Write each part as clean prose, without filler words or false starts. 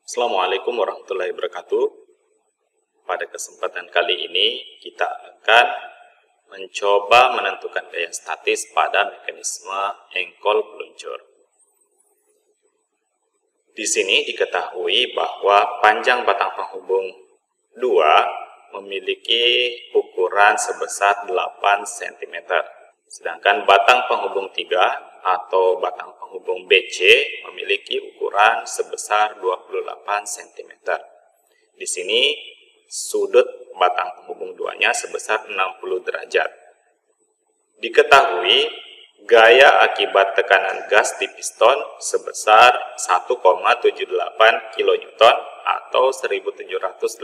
Assalamualaikum warahmatullahi wabarakatuh. Pada kesempatan kali ini kita akan mencoba menentukan gaya statis pada mekanisme engkol peluncur. Di sini diketahui bahwa panjang batang penghubung 2 memiliki ukuran sebesar 8 cm. Sedangkan batang penghubung 3 atau batang penghubung BC memiliki ukuran sebesar 28 cm. Di sini sudut batang penghubung 2-nya sebesar 60 derajat. Diketahui gaya akibat tekanan gas di piston sebesar 1,78 kN atau 1780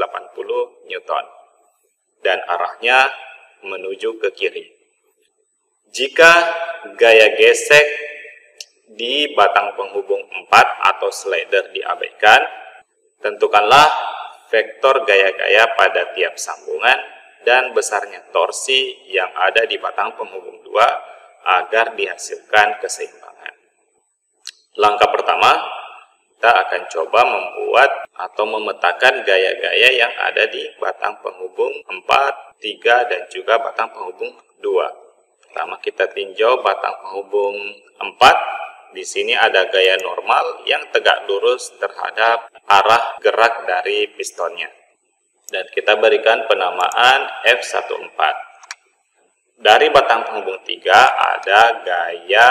Newton dan arahnya menuju ke kiri. Jika gaya gesek di batang penghubung 4 atau slider diabaikan, tentukanlah vektor gaya-gaya pada tiap sambungan dan besarnya torsi yang ada di batang penghubung 2 agar dihasilkan keseimbangan. Langkah pertama, kita akan coba membuat atau memetakan gaya-gaya yang ada di batang penghubung 4, 3, dan juga batang penghubung 2. Pertama kita tinjau batang penghubung 4. Di sini ada gaya normal yang tegak lurus terhadap arah gerak dari pistonnya. Dan kita berikan penamaan F14. Dari batang penghubung 3 ada gaya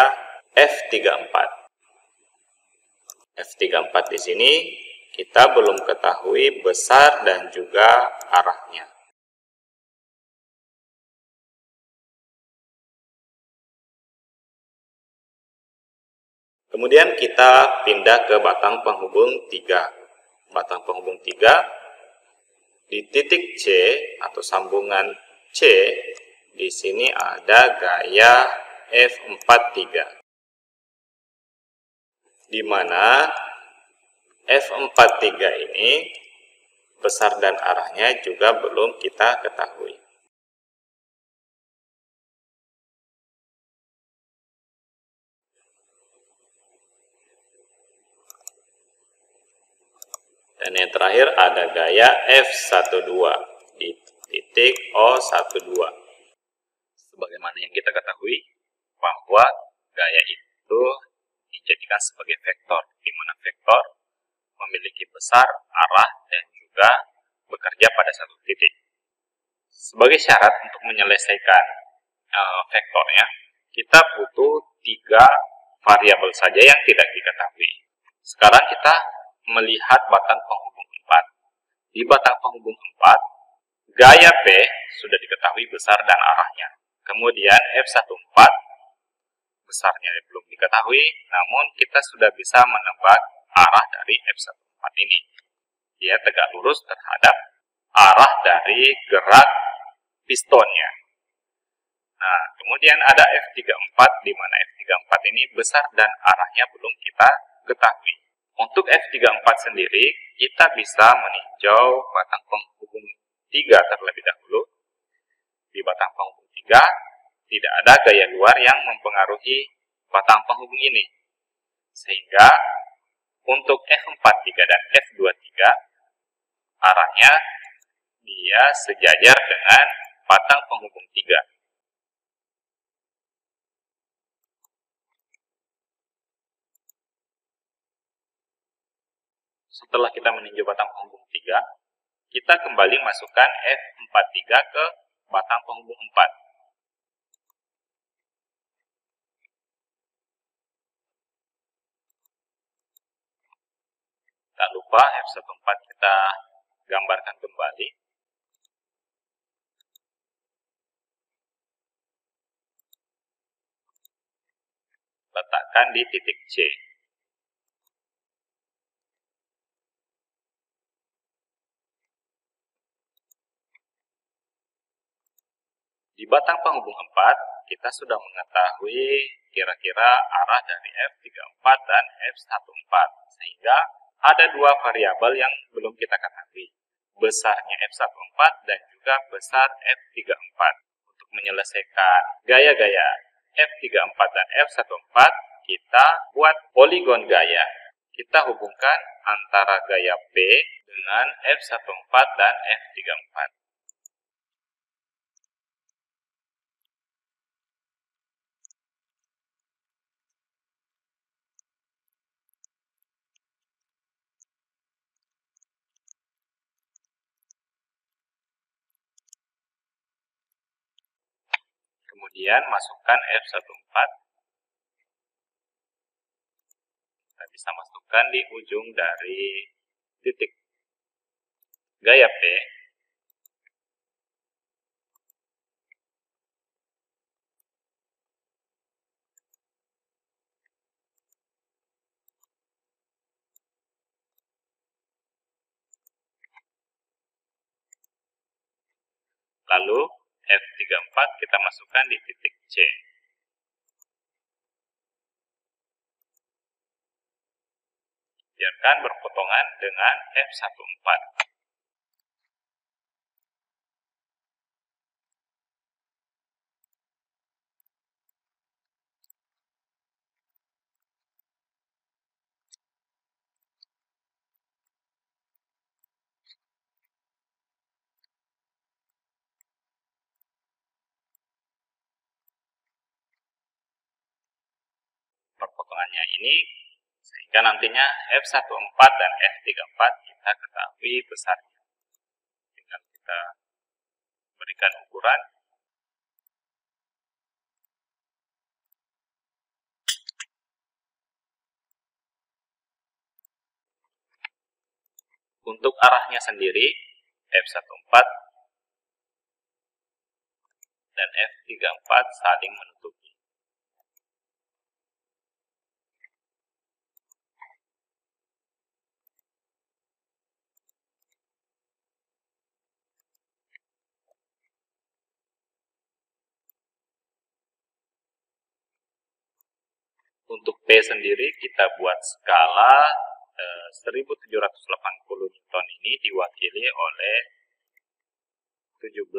F34. F34 di sini kita belum ketahui besar dan juga arahnya. Kemudian kita pindah ke batang penghubung 3. Batang penghubung 3 di titik C atau sambungan C, di sini ada gaya F43. Di mana F43 ini besar dan arahnya juga belum kita ketahui. Dan yang terakhir ada gaya F12 di titik O12. Sebagaimana yang kita ketahui bahwa gaya itu dijadikan sebagai vektor, di mana vektor memiliki besar, arah, dan juga bekerja pada satu titik. Sebagai syarat untuk menyelesaikan vektornya, kita butuh 3 variabel saja yang tidak diketahui. Sekarang kita melihat batang penghubung 4. Di batang penghubung 4, gaya P sudah diketahui besar dan arahnya. Kemudian F14 besarnya belum diketahui, namun kita sudah bisa menebak arah dari F14 ini. Dia tegak lurus terhadap arah dari gerak pistonnya. Nah, kemudian ada F34 di mana F34 ini besar dan arahnya belum kita ketahui. Untuk F34 sendiri, kita bisa meninjau batang penghubung 3 terlebih dahulu. Di batang penghubung 3, tidak ada gaya luar yang mempengaruhi batang penghubung ini. Sehingga, untuk F43 dan F23, arahnya dia sejajar dengan batang penghubung 3. Setelah kita meninjau batang penghubung 3, kita kembali masukkan F43 ke batang penghubung 4. Tak lupa F14 kita gambarkan kembali. Letakkan di titik C. Di batang penghubung 4, kita sudah mengetahui kira-kira arah dari F34 dan F14, sehingga ada 2 variabel yang belum kita ketahui, besarnya F14 dan juga besar F34. Untuk menyelesaikan gaya-gaya F34 dan F14, kita buat poligon gaya. kita hubungkan antara gaya P dengan F14 dan F34. Kemudian masukkan F14. Kita bisa masukkan di ujung dari titik gaya P. Lalu F34 kita masukkan di titik C. Biarkan berpotongan dengan F14. Perpotongannya ini sehingga nantinya F14 dan F34 kita ketahui besarnya. Tinggal kita berikan ukuran. Untuk arahnya sendiri, F14 dan F34 saling menutupi. Untuk P sendiri kita buat skala 1780 Newton ini diwakili oleh 17,8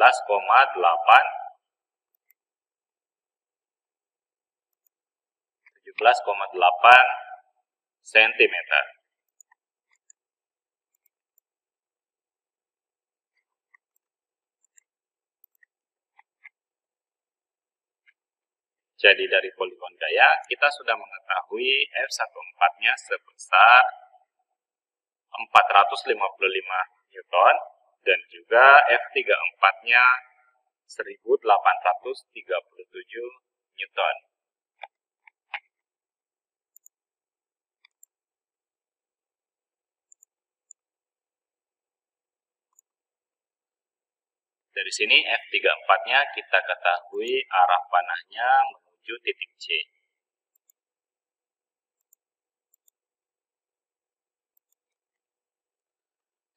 cm. Jadi dari poligon gaya kita sudah mengetahui F14-nya sebesar 455 Newton dan juga F34-nya 1837 Newton. Dari sini F34-nya kita ketahui arah panahnya menuju titik C.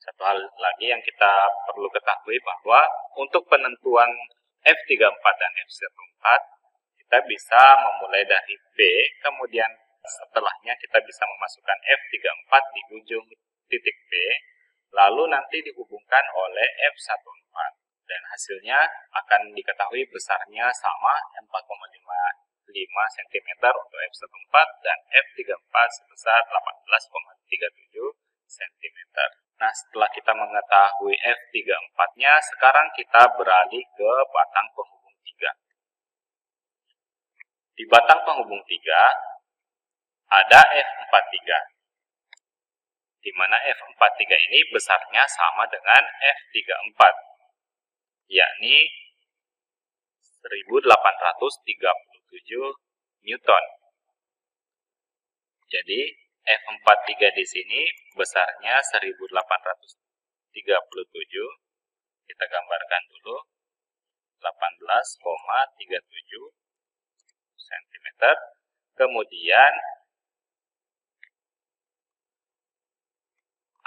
Satu hal lagi yang kita perlu ketahui bahwa untuk penentuan F34 dan F14 kita bisa memulai dari P, kemudian setelahnya kita bisa memasukkan F34 di ujung titik P, lalu nanti dihubungkan oleh F14 dan hasilnya akan diketahui besarnya sama 4,55 cm untuk F14 dan F34 sebesar 18,37 cm. Nah, setelah kita mengetahui F34-nya, sekarang kita beralih ke batang penghubung 3. Di batang penghubung 3 ada F43, di mana F43 ini besarnya sama dengan F34, yakni 1837 Newton. Jadi F43 di sini besarnya 1837. Kita gambarkan dulu 18,37 cm. Kemudian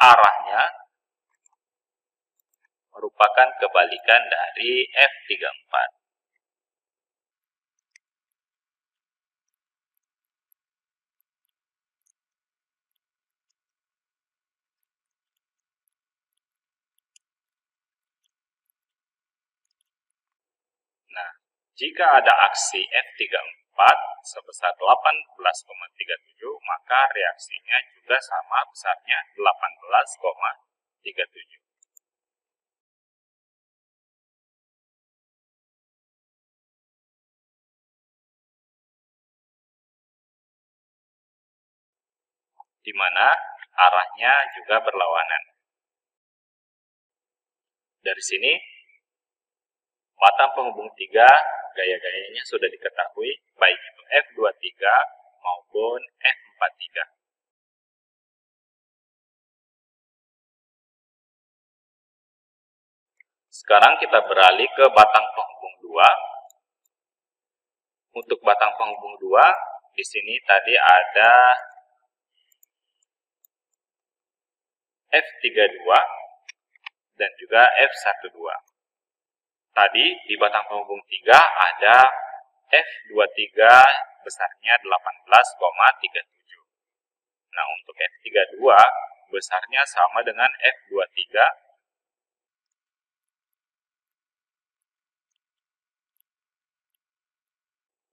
arahnya merupakan kebalikan dari F34. Nah, jika ada aksi F34 sebesar 18,37, maka reaksinya juga sama besarnya 18,37. Di mana arahnya juga berlawanan. Dari sini, batang penghubung 3 gaya-gayanya sudah diketahui, baik itu F23 maupun F43. Sekarang kita beralih ke batang penghubung 2. Untuk batang penghubung 2, di sini tadi ada F32 dan juga F12. Tadi di batang penghubung 3 ada F23 besarnya 18,37. Nah, untuk F32 besarnya sama dengan F23.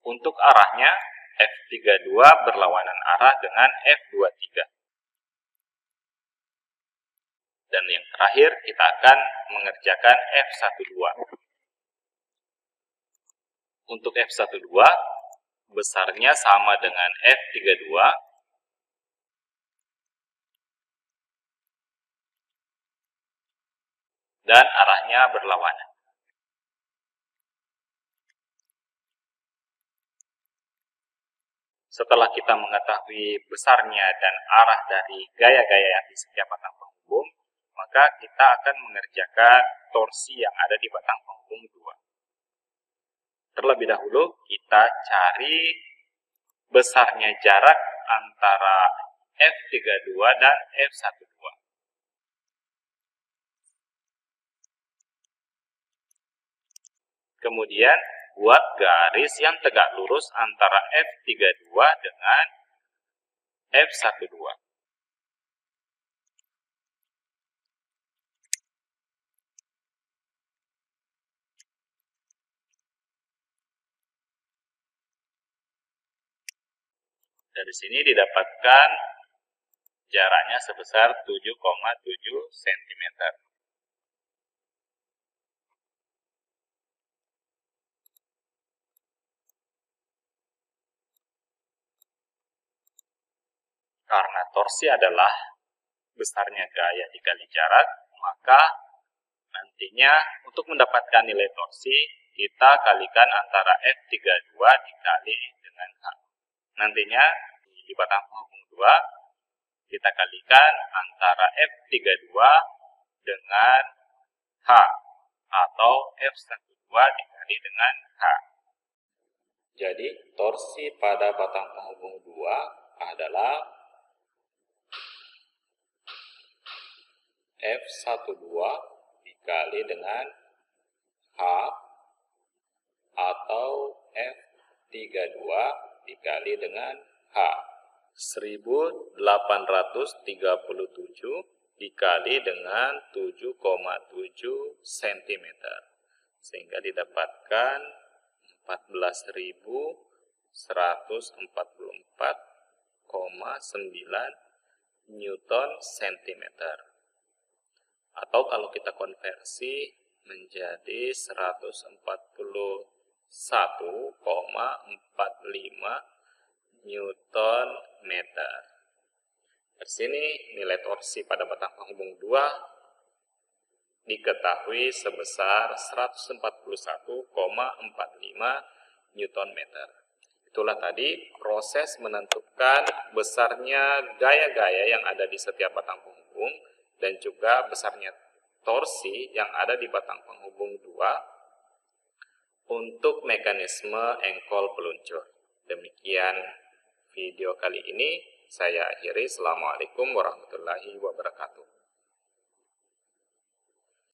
Untuk arahnya, F32 berlawanan arah dengan F23. Dan yang terakhir, kita akan mengerjakan F12. Untuk F12, besarnya sama dengan F32. Dan arahnya berlawanan. Setelah kita mengetahui besarnya dan arah dari gaya-gaya yang di setiap batang penghubung, maka kita akan mengerjakan torsi yang ada di batang penghubung 2. Terlebih dahulu, kita cari besarnya jarak antara F32 dan F12. Kemudian, buat garis yang tegak lurus antara F32 dengan F12. Dari sini didapatkan jaraknya sebesar 7,7 cm. Karena torsi adalah besarnya gaya dikali jarak, maka nantinya untuk mendapatkan nilai torsi, kita kalikan antara F32 dikali dengan H. Nantinya di batang penghubung 2, kita kalikan antara F32 dengan H, atau F12 dikali dengan H. Jadi, torsi pada batang penghubung 2 adalah F12 dikali dengan H atau F32 dikali dengan H. 1837 dikali dengan 7,7 cm. Sehingga didapatkan 14.144,9 Newton cm. Atau kalau kita konversi menjadi 141,45 Newton meter. Dari sini nilai torsi pada batang penghubung 2 diketahui sebesar 141,45 Newton meter. Itulah tadi proses menentukan besarnya gaya-gaya yang ada di setiap batang penghubung dan juga besarnya torsi yang ada di batang penghubung 2 untuk mekanisme engkol peluncur. Demikian video kali ini, saya akhiri. Assalamualaikum warahmatullahi wabarakatuh.